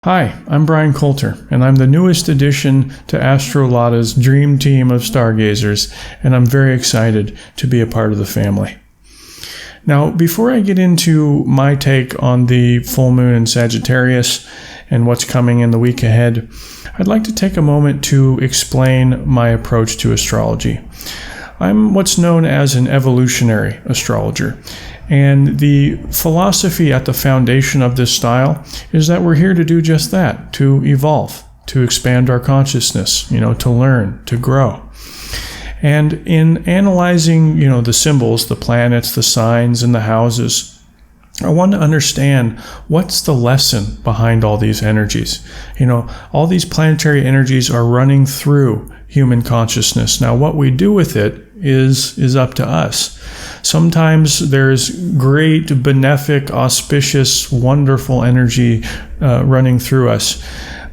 Hi, I'm Brian Coulter, and I'm the newest addition to Astrolada's dream team of stargazers, and I'm very excited to be a part of the family. Now, before I get into my take on the full moon in Sagittarius and what's coming in the week ahead, I'd like to take a moment to explain my approach to astrology. I'm what's known as an evolutionary astrologer, and the philosophy at the foundation of this style is that we're here to do just that, to evolve, to expand our consciousness, to learn, to grow. And in analyzing, the symbols, the planets, the signs, and the houses, I want to understand what's the lesson behind all these energies. All these planetary energies are running through human consciousness. Now, what we do with it is up to us. Sometimes there's great, benefic, auspicious, wonderful energy running through us.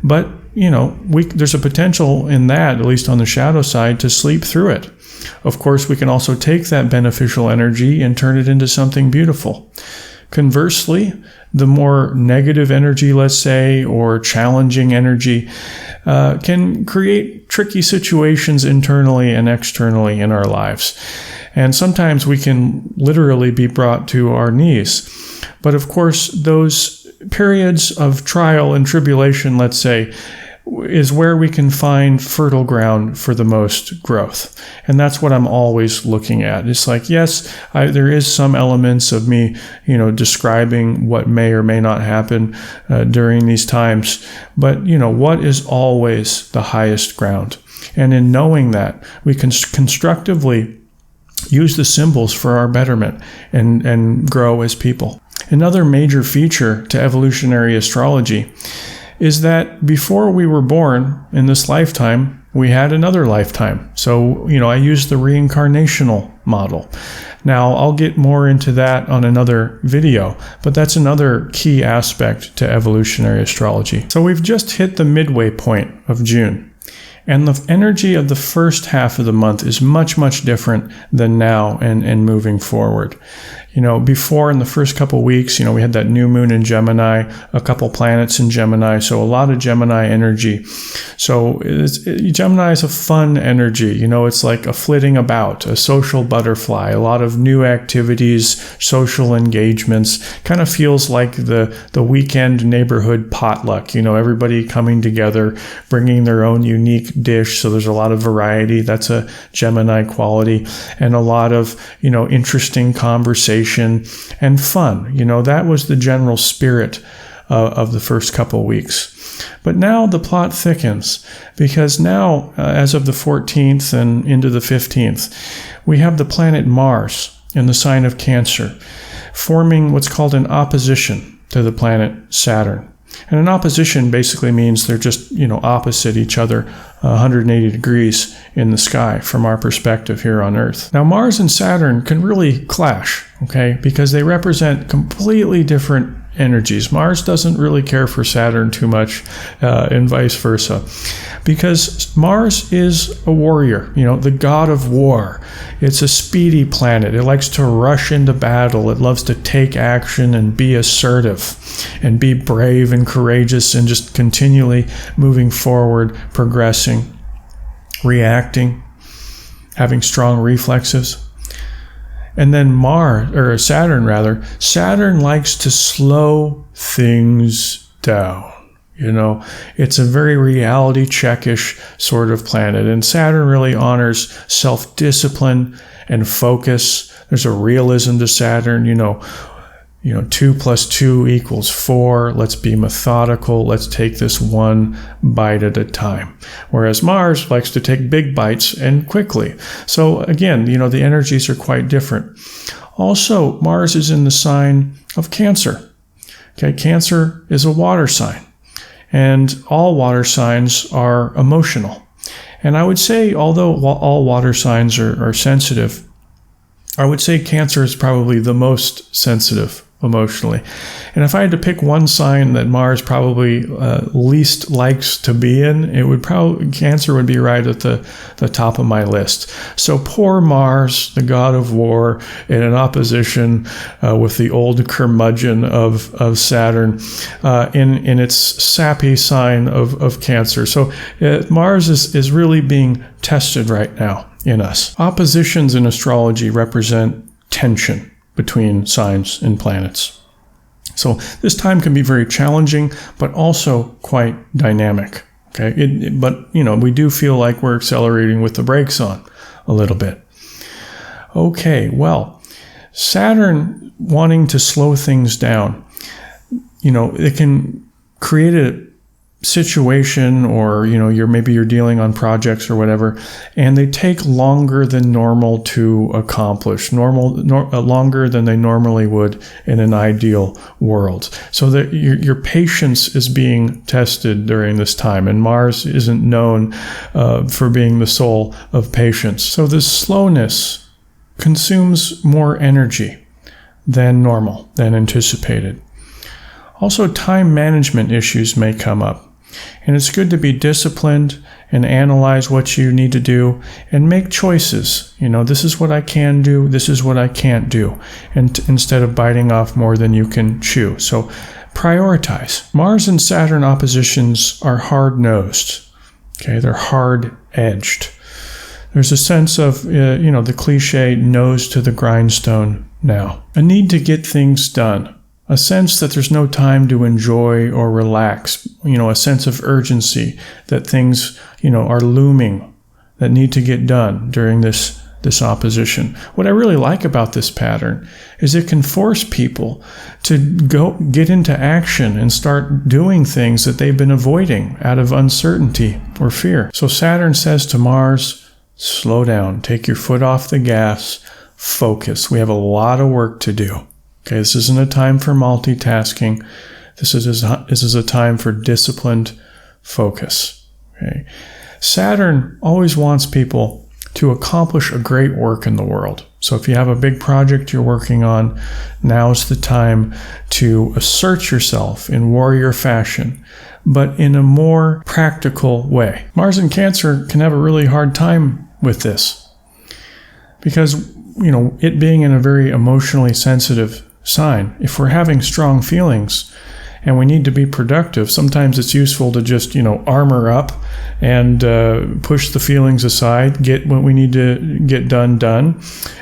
But, there's a potential in that, at least on the shadow side, to sleep through it. Of course, we can also take that beneficial energy and turn it into something beautiful. Conversely, the more negative energy, let's say, or challenging energy, can create tricky situations internally and externally in our lives. And sometimes we can literally be brought to our knees. But of course, those periods of trial and tribulation, let's say, is where we can find fertile ground for the most growth. And that's what I'm always looking at. It's like, yes, there is some elements of me, describing what may or may not happen during these times. But, what is always the highest ground? And in knowing that, we can constructively use the symbols for our betterment and grow as people. Another major feature to evolutionary astrology is that before we were born in this lifetime, we had another lifetime. So, I use the reincarnational model. Now, I'll get more into that on another video, but that's another key aspect to evolutionary astrology. So we've just hit the midway point of June. And the energy of the first half of the month is much, much different than now and moving forward. Before in the first couple weeks, we had that new moon in Gemini, a couple planets in Gemini, so a lot of Gemini energy. So Gemini is a fun energy. It's like a flitting about, a social butterfly, a lot of new activities, social engagements. Kind of feels like the weekend neighborhood potluck, everybody coming together, bringing their own unique dish. So there's a lot of variety. That's a Gemini quality, and a lot of, interesting conversation and fun. That was the general spirit of the first couple weeks. But now the plot thickens, because now, as of the 14th and into the 15th, we have the planet Mars in the sign of Cancer, forming what's called an opposition to the planet Saturn. And an opposition basically means they're just, opposite each other, 180 degrees in the sky from our perspective here on Earth. Now, Mars and Saturn can really clash, okay, because they represent completely different energies. Mars doesn't really care for Saturn too much, and vice versa, because Mars is a warrior, the god of war. It's a speedy planet. It likes to rush into battle. It loves to take action and be assertive and be brave and courageous and just continually moving forward, progressing, reacting, having strong reflexes. And then Saturn likes to slow things down. It's a very reality checkish sort of planet. And Saturn really honors self-discipline and focus. There's a realism to Saturn, 2 + 2 = 4. Let's be methodical. Let's take this one bite at a time. Whereas Mars likes to take big bites and quickly. So again, the energies are quite different. Also, Mars is in the sign of Cancer. Okay, Cancer is a water sign. And all water signs are emotional. And I would say, although all water signs are sensitive, I would say Cancer is probably the most sensitive emotionally. And if I had to pick one sign that Mars probably least likes to be in, it would probably, Cancer would be right at the top of my list. So poor Mars, the god of war, in an opposition with the old curmudgeon of Saturn in its sappy sign of Cancer. So Mars is really being tested right now in us. Oppositions in astrology represent tension between signs and planets. So this time can be very challenging, but also quite dynamic. Okay, but we do feel like we're accelerating with the brakes on a little bit. Okay, well, Saturn wanting to slow things down, it can create a situation, or maybe you're dealing on projects or whatever, and they take longer than normal to accomplish, longer than they normally would in an ideal world. So that your patience is being tested during this time, and Mars isn't known for being the soul of patience. So this slowness consumes more energy than normal, than anticipated. Also, time management issues may come up. And it's good to be disciplined and analyze what you need to do and make choices. This is what I can do, this is what I can't do, and instead of biting off more than you can chew. So prioritize. Mars and Saturn oppositions are hard-nosed. Okay, they're hard-edged. There's a sense of, the cliche nose to the grindstone now. A need to get things done. A sense that there's no time to enjoy or relax, a sense of urgency that things, are looming, that need to get done during this opposition. What I really like about this pattern is it can force people to get into action and start doing things that they've been avoiding out of uncertainty or fear. So Saturn says to Mars, slow down, take your foot off the gas, focus. We have a lot of work to do. Okay, this isn't a time for multitasking. This is a time for disciplined focus. Okay, Saturn always wants people to accomplish a great work in the world. So if you have a big project you're working on, now's the time to assert yourself in warrior fashion, but in a more practical way. Mars in Cancer can have a really hard time with this because, it being in a very emotionally sensitive sign, if we're having strong feelings and we need to be productive, sometimes it's useful to just, armor up and push the feelings aside, get what we need to get done,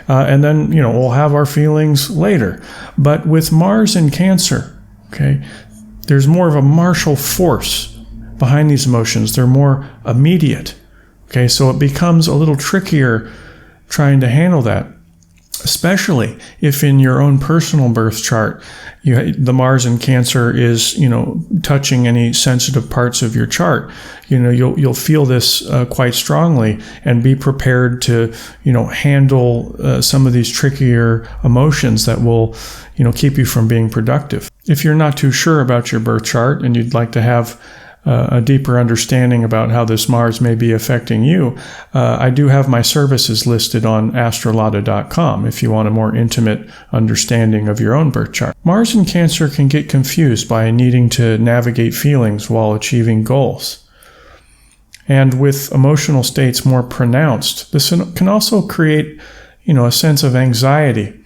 and then, we'll have our feelings later. But with Mars in Cancer, okay, there's more of a martial force behind these emotions. They're more immediate. Okay, so it becomes a little trickier trying to handle that. Especially if in your own personal birth chart, the Mars in Cancer is, touching any sensitive parts of your chart. You'll feel this quite strongly and be prepared to, handle some of these trickier emotions that will, keep you from being productive. If you're not too sure about your birth chart and you'd like to have a deeper understanding about how this Mars may be affecting you, I do have my services listed on astrology.com if you want a more intimate understanding of your own birth chart. Mars in Cancer can get confused by needing to navigate feelings while achieving goals. And with emotional states more pronounced, this can also create, a sense of anxiety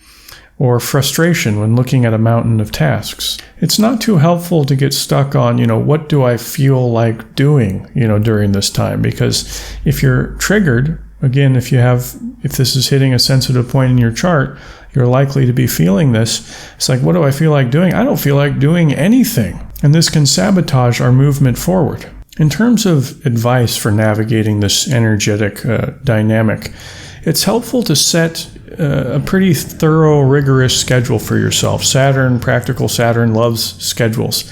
or frustration when looking at a mountain of tasks. It's not too helpful to get stuck on, what do I feel like doing, during this time? Because if you're triggered, again, if this is hitting a sensitive point in your chart, you're likely to be feeling this. It's like, what do I feel like doing? I don't feel like doing anything. And this can sabotage our movement forward. In terms of advice for navigating this energetic dynamic, it's helpful to set a pretty thorough, rigorous schedule for yourself. Practical Saturn loves schedules.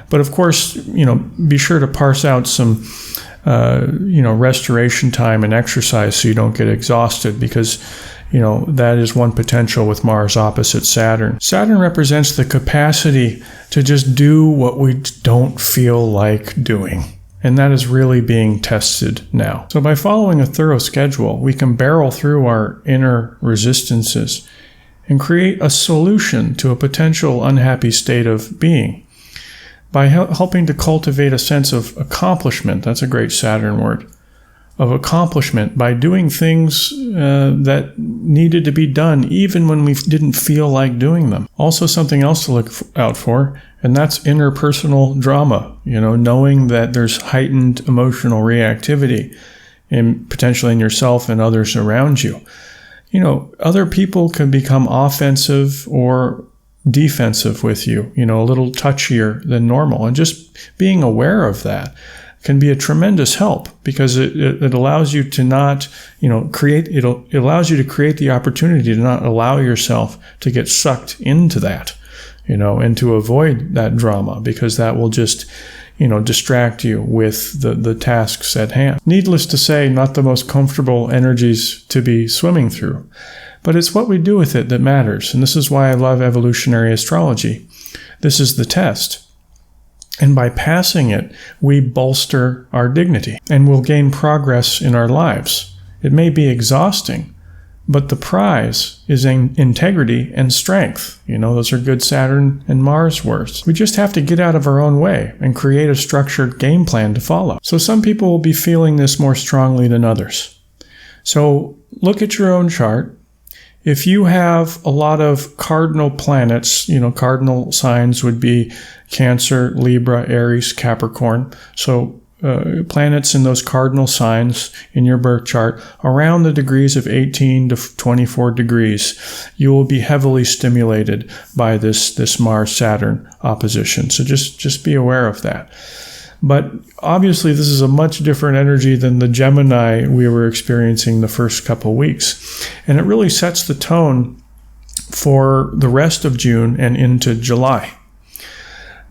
But of course, be sure to parse out some, restoration time and exercise so you don't get exhausted because, that is one potential with Mars opposite Saturn. Saturn represents the capacity to just do what we don't feel like doing. And that is really being tested now. So by following a thorough schedule, we can barrel through our inner resistances and create a solution to a potential unhappy state of being by helping to cultivate a sense of accomplishment. That's a great Saturn word. Of accomplishment by doing things that needed to be done even when we didn't feel like doing them. Also something else to look out for, and that's interpersonal drama, knowing that there's heightened emotional reactivity potentially in yourself and others around you. Other people can become offensive or defensive with you, a little touchier than normal, and just being aware of that can be a tremendous help, because it allows you to not, it allows you to create the opportunity to not allow yourself to get sucked into that, and to avoid that drama, because that will just, distract you with the tasks at hand. Needless to say, not the most comfortable energies to be swimming through, but it's what we do with it that matters. And this is why I love evolutionary astrology. This is the test. And by passing it, we bolster our dignity and we'll gain progress in our lives. It may be exhausting, but the prize is integrity and strength. Those are good Saturn and Mars words. We just have to get out of our own way and create a structured game plan to follow. So some people will be feeling this more strongly than others. So look at your own chart. If you have a lot of cardinal planets, cardinal signs would be Cancer, Libra, Aries, Capricorn. So planets in those cardinal signs in your birth chart around the degrees of 18 to 24 degrees, you will be heavily stimulated by this Mars-Saturn opposition. So just be aware of that. But obviously, this is a much different energy than the Gemini we were experiencing the first couple weeks. And it really sets the tone for the rest of June and into July.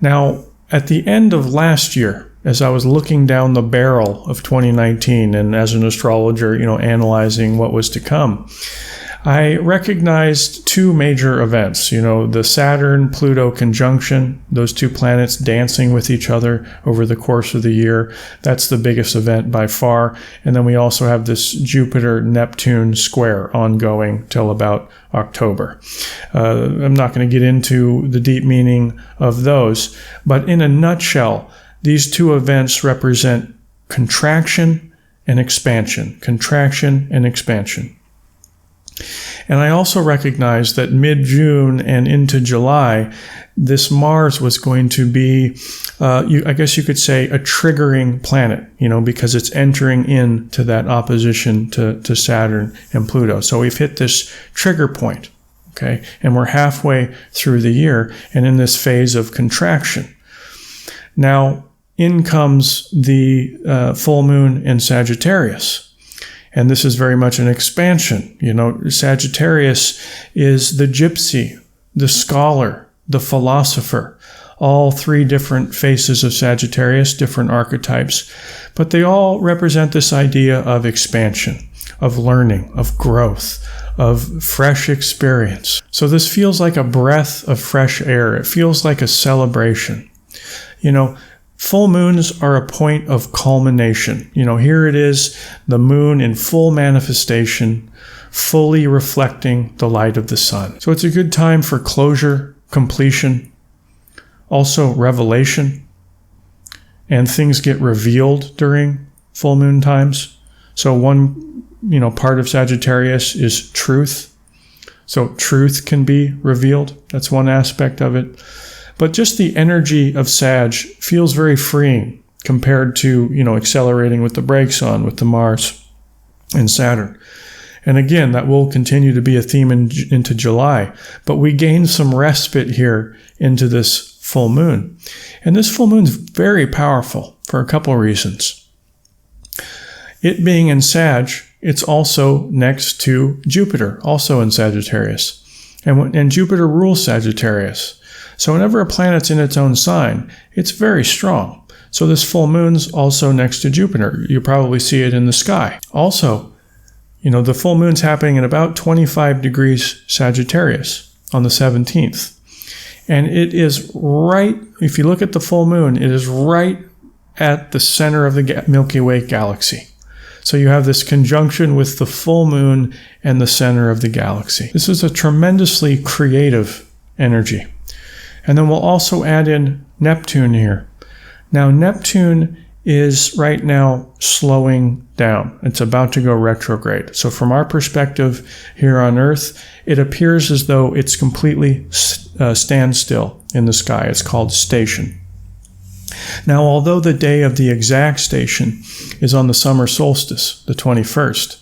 Now, at the end of last year, as I was looking down the barrel of 2019 and as an astrologer, analyzing what was to come, I recognized two major events, the Saturn-Pluto conjunction, those two planets dancing with each other over the course of the year. That's the biggest event by far. And then we also have this Jupiter-Neptune square ongoing till about October. I'm not going to get into the deep meaning of those, but in a nutshell, these two events represent contraction and expansion, contraction and expansion. And I also recognize that mid-June and into July, this Mars was going to be, I guess you could say, a triggering planet, because it's entering into that opposition to Saturn and Pluto. So we've hit this trigger point, okay? And we're halfway through the year and in this phase of contraction. Now, in comes the full moon in Sagittarius. And this is very much an expansion. Sagittarius is the gypsy, the scholar, the philosopher. All three different faces of Sagittarius, different archetypes. But they all represent this idea of expansion, of learning, of growth, of fresh experience. So this feels like a breath of fresh air. It feels like a celebration. Full moons are a point of culmination. Here it is, the moon in full manifestation, fully reflecting the light of the sun. So it's a good time for closure, completion, also revelation, and things get revealed during full moon times. So one, part of Sagittarius is truth. So truth can be revealed. That's one aspect of it. But just the energy of Sag feels very freeing compared to, accelerating with the brakes on with the Mars and Saturn. And again, that will continue to be a theme into July. But we gain some respite here into this full moon. And this full moon is very powerful for a couple reasons. It being in Sag, it's also next to Jupiter, also in Sagittarius. And Jupiter rules Sagittarius. So whenever a planet's in its own sign, it's very strong. So this full moon's also next to Jupiter. You probably see it in the sky. Also, the full moon's happening at about 25 degrees Sagittarius on the 17th. And it is right, if you look at the full moon, it is right at the center of the Milky Way galaxy. So you have this conjunction with the full moon and the center of the galaxy. This is a tremendously creative energy. And then we'll also add in Neptune here. Now, Neptune is right now slowing down. It's about to go retrograde. So from our perspective here on Earth, it appears as though it's completely standstill in the sky. It's called station. Now, although the day of the exact station is on the summer solstice, the 21st,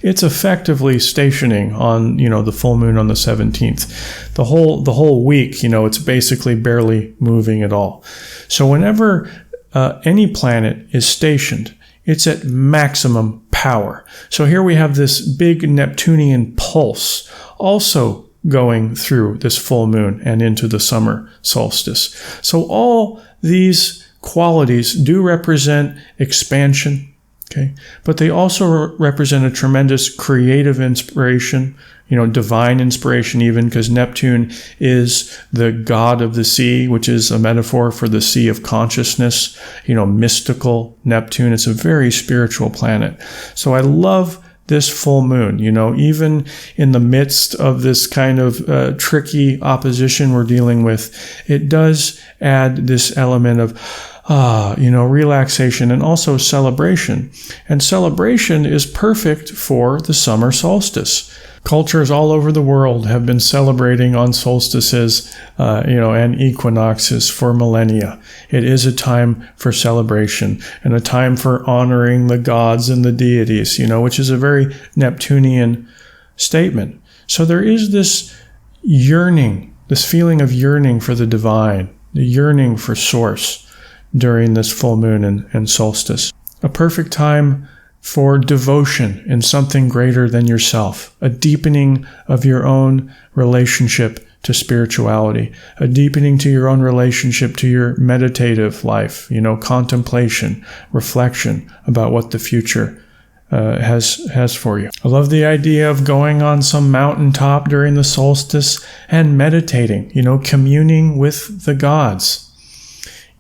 it's effectively stationing on, the full moon on the 17th. The whole week, it's basically barely moving at all. So whenever any planet is stationed, it's at maximum power. So here we have this big Neptunian pulse also going through this full moon and into the summer solstice. So all these qualities do represent expansion, okay? But they also represent a tremendous creative inspiration, divine inspiration even, because Neptune is the god of the sea, which is a metaphor for the sea of consciousness, mystical Neptune. It's a very spiritual planet. So I love this full moon, even in the midst of this kind of tricky opposition we're dealing with, it does add this element of relaxation and also celebration. And celebration is perfect for the summer solstice. Cultures all over the world have been celebrating on solstices, and equinoxes for millennia. It is a time for celebration and a time for honoring the gods and the deities, which is a very Neptunian statement. So there is this yearning, this feeling of yearning for the divine, the yearning for source during this full moon and solstice. A perfect time for devotion in something greater than yourself, a deepening of your own relationship to spirituality, a deepening to your own relationship to your meditative life, contemplation, reflection about what the future has for you. I love the idea of going on some mountaintop during the solstice and meditating, communing with the gods.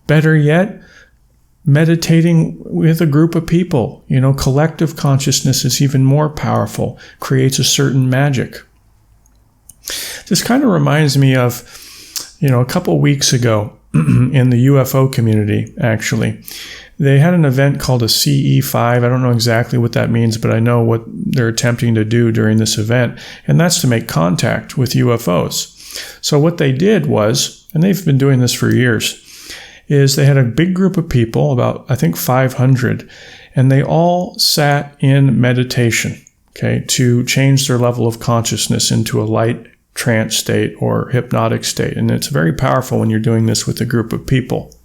Better yet, meditating with a group of people. Collective consciousness is even more powerful, creates a certain magic. This kind of reminds me of, a couple weeks ago in the UFO community, actually. They had an event called a CE5. I don't know exactly what that means, but I know what they're attempting to do during this event, and that's to make contact with UFOs. So what they did was, and they've been doing this for years, is they had a big group of people, about, I think, 500, and they all sat in meditation, to change their level of consciousness into a light trance state or hypnotic state. And it's very powerful when you're doing this with a group of people.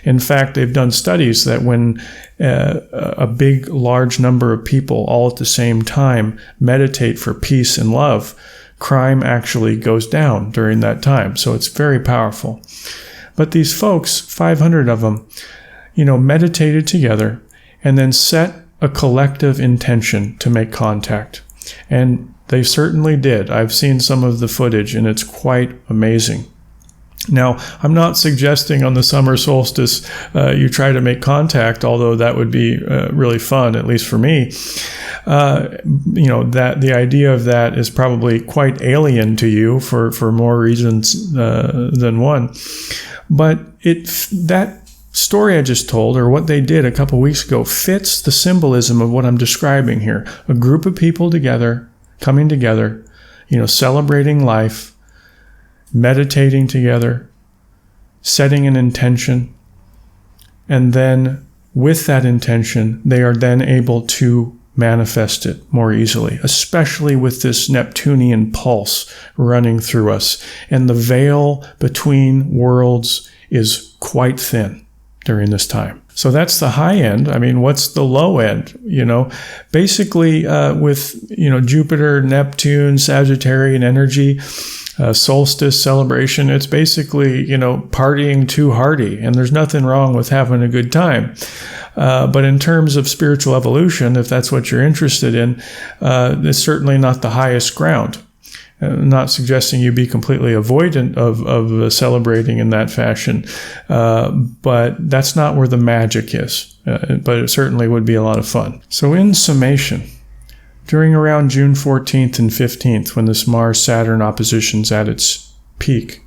In fact, they've done studies that when a big, large number of people all at the same time meditate for peace and love, crime actually goes down during that time. So it's very powerful. But these folks, 500 of them, meditated together and then set a collective intention to make contact. And they certainly did. I've seen some of the footage, and it's quite amazing. Now, I'm not suggesting on the summer solstice you try to make contact, although that would be really fun, at least for me. That the idea of that is probably quite alien to you for more reasons than one. But that story I just told, or what they did a couple weeks ago, fits the symbolism of what I'm describing here. A group of people together, coming together, celebrating life, meditating together, setting an intention, and then with that intention, they are then able to manifest it more easily, especially with this Neptunian pulse running through us. And the veil between worlds is quite thin during this time. So that's the high end. I mean, what's the low end? Basically with, Jupiter, Neptune, Sagittarian energy, solstice celebration, it's basically, partying too hardy, and there's nothing wrong with having a good time. But in terms of spiritual evolution, if that's what you're interested in, it's certainly not the highest ground. I'm not suggesting you be completely avoidant of celebrating in that fashion, but that's not where the magic is. But it certainly would be a lot of fun. So in summation, during around June 14th and 15th, when this Mars-Saturn opposition's at its peak,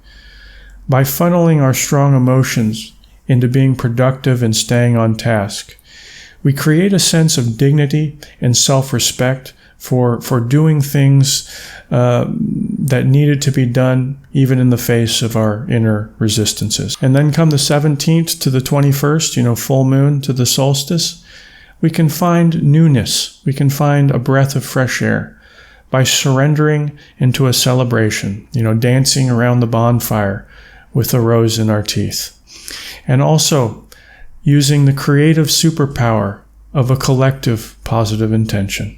by funneling our strong emotions into being productive and staying on task, we create a sense of dignity and self-respect for doing things that needed to be done, even in the face of our inner resistances. And then come the 17th to the 21st, full moon to the solstice, we can find newness. We can find a breath of fresh air by surrendering into a celebration, dancing around the bonfire with a rose in our teeth. And also using the creative superpower of a collective positive intention.